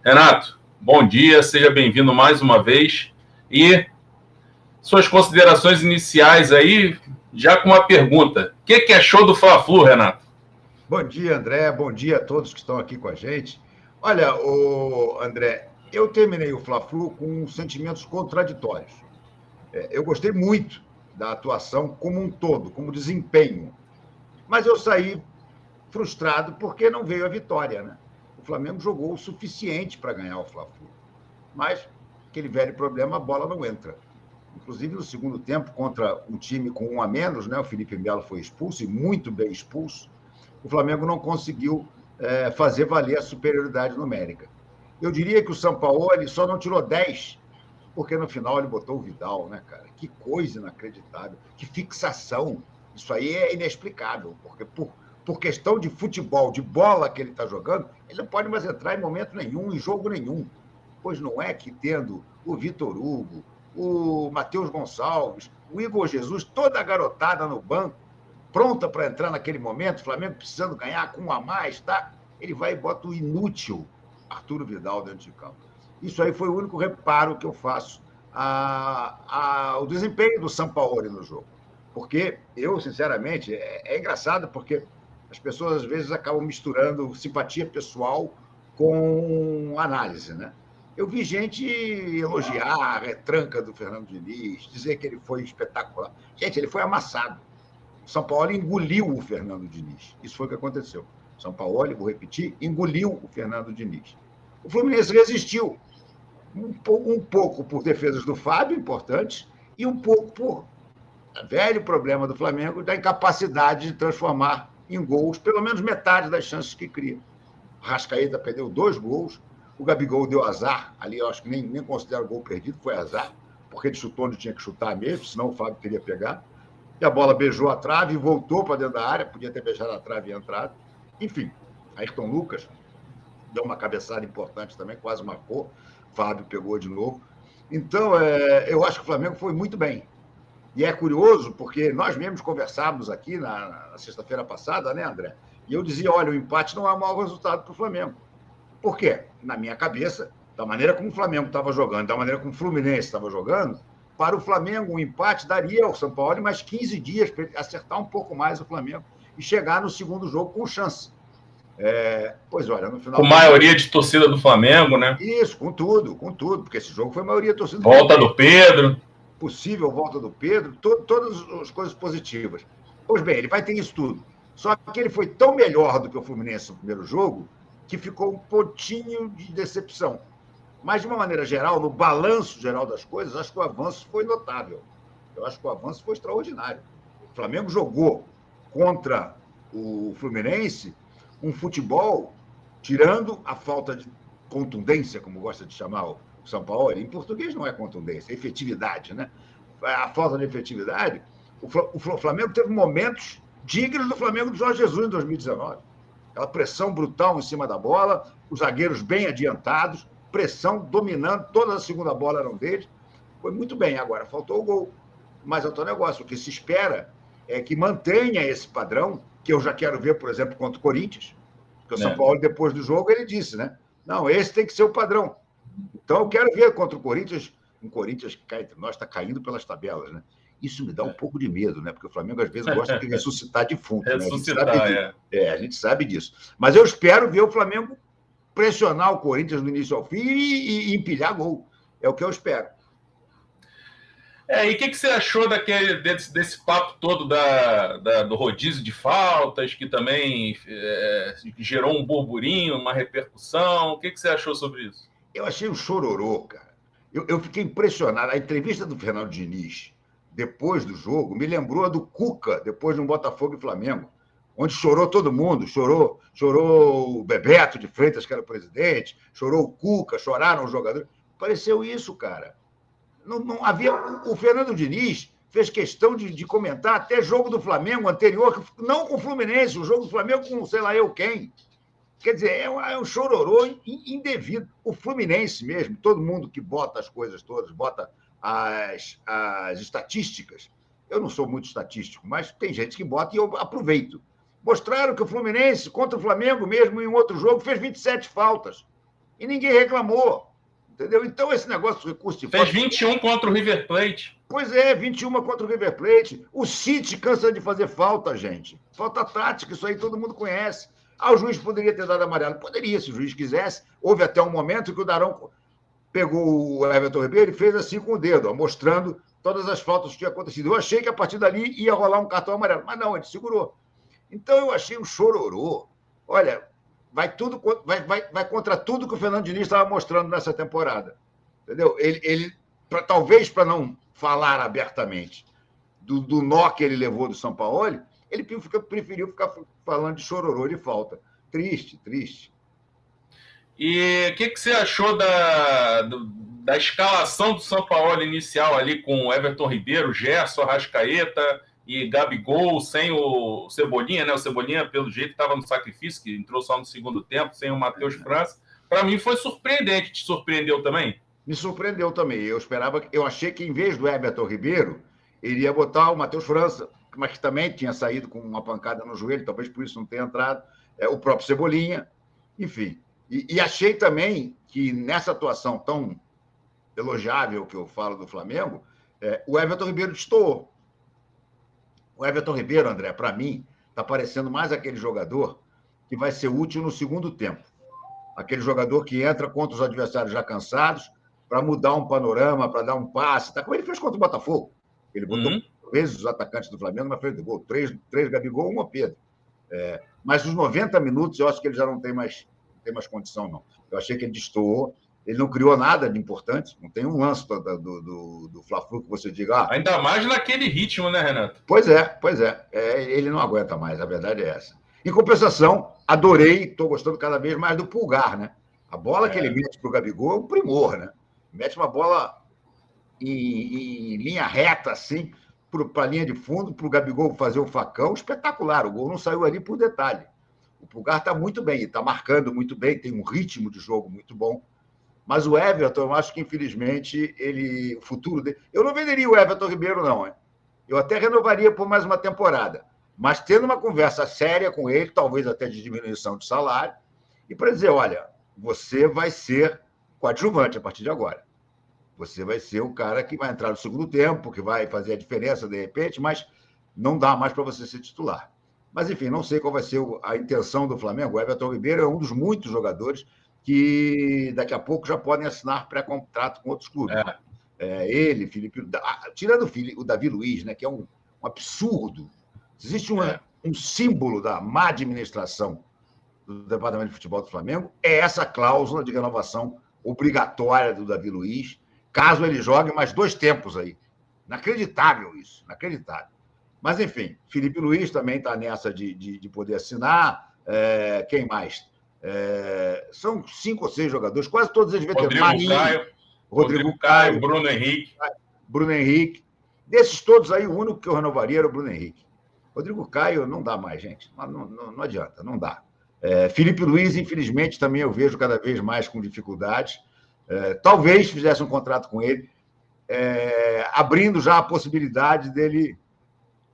Renato, bom dia, seja bem-vindo mais uma vez. E suas considerações iniciais aí, já com uma pergunta. O que achou do Fla-Flu, Renato? Bom dia, André. Bom dia a todos que estão aqui com a gente. Olha, André, eu terminei o Fla-Flu com sentimentos contraditórios. Eu gostei muito da atuação como um todo, como desempenho, mas eu saí frustrado porque não veio a vitória, né? O Flamengo jogou o suficiente para ganhar o Fla-Flu, mas aquele velho problema, a bola não entra. Inclusive, no segundo tempo, contra um time com um a menos, né? O Felipe Melo foi expulso, e muito bem expulso, o Flamengo não conseguiu fazer valer a superioridade numérica. Eu diria que o Sampaoli só não tirou 10, porque no final ele botou o Vidal, né, cara? Que coisa inacreditável, que fixação. Isso aí é inexplicável, porque por questão de futebol, de bola que ele está jogando, ele não pode mais entrar em momento nenhum, em jogo nenhum. Pois não é que tendo o Vitor Hugo, o Matheus Gonçalves, o Igor Jesus, toda a garotada no banco, pronta para entrar naquele momento, o Flamengo precisando ganhar com um a mais, tá? Ele vai e bota o inútil Arturo Vidal dentro de campo. Isso aí foi o único reparo que eu faço ao desempenho do Sampaoli no jogo. Porque eu, sinceramente, é engraçado porque as pessoas às vezes acabam misturando simpatia pessoal com análise, né? Eu vi gente elogiar a retranca do Fernando Diniz, dizer que ele foi espetacular. Gente, ele foi amassado. O São Paulo engoliu o Fernando Diniz. Isso foi o que aconteceu. O São Paulo, vou repetir, engoliu o Fernando Diniz. O Fluminense resistiu, um pouco por defesas do Fábio, importantes, e um pouco por velho problema do Flamengo da incapacidade de transformar em gols pelo menos metade das chances que cria. O Rascaeta perdeu 2 gols, o Gabigol deu azar, ali eu acho que nem considero gol perdido, foi azar, porque ele chutou onde tinha que chutar mesmo, senão o Fábio teria pegado. E a bola beijou a trave e voltou para dentro da área, podia ter beijado a trave e entrado. Enfim, Ayrton Lucas deu uma cabeçada importante também, quase marcou. Fábio pegou de novo. Então, eu acho que o Flamengo foi muito bem. E é curioso, porque nós mesmos conversávamos aqui na sexta-feira passada, né, André? E eu dizia: olha, o empate não é um mau resultado para o Flamengo. Por quê? Na minha cabeça, da maneira como o Flamengo estava jogando, da maneira como o Fluminense estava jogando, para o Flamengo, um empate daria ao São Paulo mais 15 dias para acertar um pouco mais o Flamengo e chegar no segundo jogo com chance. Pois olha, no final. Com maioria de torcida do Flamengo, né? Isso, com tudo, porque esse jogo foi maioria torcida. Volta do Pedro. Possível volta do Pedro, todas as coisas positivas. Pois bem, ele vai ter isso tudo. Só que ele foi tão melhor do que o Fluminense no primeiro jogo que ficou um pontinho de decepção. Mas, de uma maneira geral, no balanço geral das coisas, acho que o avanço foi notável. Eu acho que o avanço foi extraordinário. O Flamengo jogou contra o Fluminense um futebol, tirando a falta de contundência, como gosta de chamar o São Paulo, em português não é contundência, é efetividade, né? A falta de efetividade, o Flamengo teve momentos dignos do Flamengo de Jorge Jesus em 2019. Aquela pressão brutal em cima da bola, os zagueiros bem adiantados, pressão dominando, toda a segunda bola eram deles. Foi muito bem. Agora, faltou o gol. Mas é o negócio. O que se espera é que mantenha esse padrão, que eu já quero ver, por exemplo, contra o Corinthians. Porque o São Paulo, depois do jogo, ele disse, né? Não, esse tem que ser o padrão. Então, eu quero ver contra o Corinthians, um Corinthians que cá entre nós está caindo pelas tabelas, né? Isso me dá um pouco de medo, né? Porque o Flamengo, às vezes, gosta de ressuscitar defunto, né? A gente sabe disso. Mas eu espero ver o Flamengo pressionar o Corinthians do início ao fim e empilhar gol. É o que eu espero. E o que você achou desse papo todo do rodízio de faltas, que também gerou um burburinho, uma repercussão? O que você achou sobre isso? Eu achei um chororô, cara. Eu fiquei impressionado. A entrevista do Fernando Diniz, depois do jogo, me lembrou a do Cuca, depois de um Botafogo e Flamengo, onde chorou todo mundo. Chorou o Bebeto de Freitas, que era o presidente, chorou o Cuca, choraram os jogadores. Pareceu isso, cara. Não havia. O Fernando Diniz fez questão de comentar até jogo do Flamengo anterior, não com o Fluminense, o jogo do Flamengo com sei lá eu quem. Quer dizer, é um chororô indevido. O Fluminense mesmo, todo mundo que bota as coisas todas, bota as estatísticas. Eu não sou muito estatístico, mas tem gente que bota e eu aproveito. Mostraram que o Fluminense, contra o Flamengo mesmo, em um outro jogo, fez 27 faltas. E ninguém reclamou. Entendeu? Então, esse negócio do recurso de falta... Fez 21 contra o River Plate. Pois é, 21 contra o River Plate. O City cansa de fazer falta, gente. Falta tática, isso aí todo mundo conhece. O juiz poderia ter dado amarelo. Poderia, se o juiz quisesse. Houve até um momento que o Darão pegou o Everton Ribeiro e fez assim com o dedo, mostrando todas as faltas que tinham acontecido. Eu achei que a partir dali ia rolar um cartão amarelo, mas não, ele segurou. Então eu achei um chororô. Olha, vai contra tudo que o Fernando Diniz estava mostrando nessa temporada. Entendeu? Ele talvez para não falar abertamente do nó que ele levou do São Paulo, ele preferiu ficar falando de chororô de falta. Triste, triste. E o que você achou da escalação do São Paulo inicial ali com Everton Ribeiro, Gerson, Arrascaeta e Gabigol, sem o Cebolinha, né? O Cebolinha, pelo jeito, estava no sacrifício, que entrou só no segundo tempo, sem o Matheus França. Para mim foi surpreendente. Te surpreendeu também? Me surpreendeu também. Eu achei que, em vez do Everton Ribeiro, ele ia botar o Matheus França, mas que também tinha saído com uma pancada no joelho, talvez por isso não tenha entrado, o próprio Cebolinha, enfim. E achei também que nessa atuação tão elogiável que eu falo do Flamengo, o Everton Ribeiro destoou. O Everton Ribeiro, André, para mim, está parecendo mais aquele jogador que vai ser útil no segundo tempo. Aquele jogador que entra contra os adversários já cansados para mudar um panorama, para dar um passe. Tá como ele fez contra o Botafogo. Ele botou vezes os atacantes do Flamengo na frente do gol. Três Gabigol, uma Pedro. Mas os 90 minutos, eu acho que ele já não tem mais condição, não. Eu achei que ele destoou, ele não criou nada de importante, não tem um lance do Fla-Flu que você diga... Ainda mais naquele ritmo, né, Renato? Pois é. Ele não aguenta mais, a verdade é essa. Em compensação, adorei, estou gostando cada vez mais do Pulgar, né? A bola que ele mete para o Gabigol é um primor, né? Mete uma bola em linha reta, assim, para a linha de fundo, para o Gabigol fazer um facão, espetacular. O gol não saiu ali por detalhe. O Pulgar está muito bem, está marcando muito bem, tem um ritmo de jogo muito bom. Mas o Everton, eu acho que, infelizmente, o futuro dele... Eu não venderia o Everton Ribeiro, não. Hein? Eu até renovaria por mais uma temporada. Mas tendo uma conversa séria com ele, talvez até de diminuição de salário, e para dizer, olha, você vai ser coadjuvante a partir de agora. Você vai ser o cara que vai entrar no segundo tempo, que vai fazer a diferença de repente, mas não dá mais para você ser titular. Mas, enfim, não sei qual vai ser a intenção do Flamengo. O Everton Ribeiro é um dos muitos jogadores que daqui a pouco já podem assinar pré-contrato com outros clubes. Ele, Felipe... Tirando o Davi Luiz, né, que é um absurdo. Existe um símbolo da má administração do Departamento de Futebol do Flamengo, é essa cláusula de renovação obrigatória do Davi Luiz, caso ele jogue mais 2 tempos aí. Inacreditável isso, inacreditável. Mas, enfim, Felipe Luiz também está nessa de poder assinar. Quem mais? São 5 ou 6 jogadores, quase todos eles veteranos. Rodrigo Caio, Bruno Henrique. Desses todos aí, o único que eu renovaria era o Bruno Henrique. Rodrigo Caio não dá mais, gente. Não adianta, não dá. Felipe Luiz, infelizmente, também eu vejo cada vez mais com dificuldades. Talvez fizesse um contrato com ele, abrindo já a possibilidade dele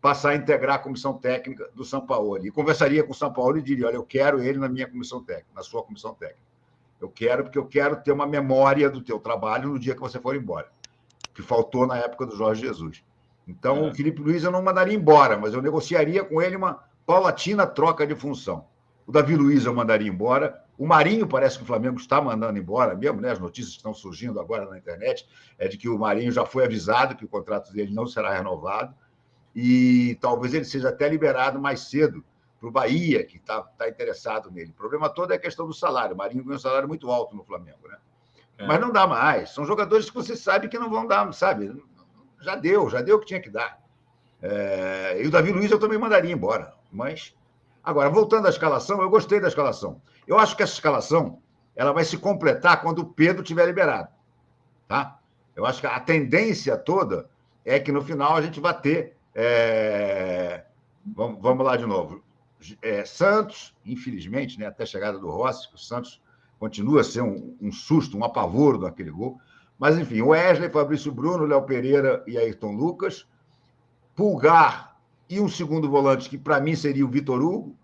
passar a integrar a comissão técnica do São Paulo. E conversaria com o São Paulo e diria, olha, eu quero ele na minha comissão técnica, na sua comissão técnica. Eu quero, porque eu quero ter uma memória do teu trabalho no dia que você for embora, que faltou na época do Jorge Jesus. Então, o Felipe Luiz eu não mandaria embora, mas eu negociaria com ele uma paulatina troca de função. O Davi Luiz eu mandaria embora. O Marinho parece que o Flamengo está mandando embora mesmo, né? As notícias que estão surgindo agora na internet é de que o Marinho já foi avisado que o contrato dele não será renovado e talvez ele seja até liberado mais cedo para o Bahia, que está interessado nele. O problema todo é a questão do salário. O Marinho ganha um salário muito alto no Flamengo, né? Mas não dá mais. São jogadores que você sabe que não vão dar, sabe? Já deu o que tinha que dar. E o Davi Luiz eu também mandaria embora. Mas, agora, voltando à escalação, eu gostei da escalação. Eu acho que essa escalação ela vai se completar quando o Pedro estiver liberado. Tá? Eu acho que a tendência toda é que no final a gente vai ter... Vamos lá de novo. Santos, infelizmente, né, até a chegada do Rossi, o Santos continua a ser um susto, um apavoro daquele gol. Mas, enfim, Wesley, Fabrício Bruno, Léo Pereira e Ayrton Lucas, Pulgar e um segundo volante, que para mim seria o Vitor Hugo,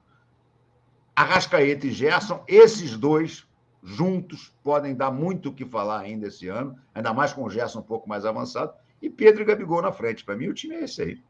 Arrascaeta e Gerson, esses dois juntos, podem dar muito o que falar ainda esse ano, ainda mais com o Gerson um pouco mais avançado, e Pedro e Gabigol na frente. Para mim, o time é esse aí.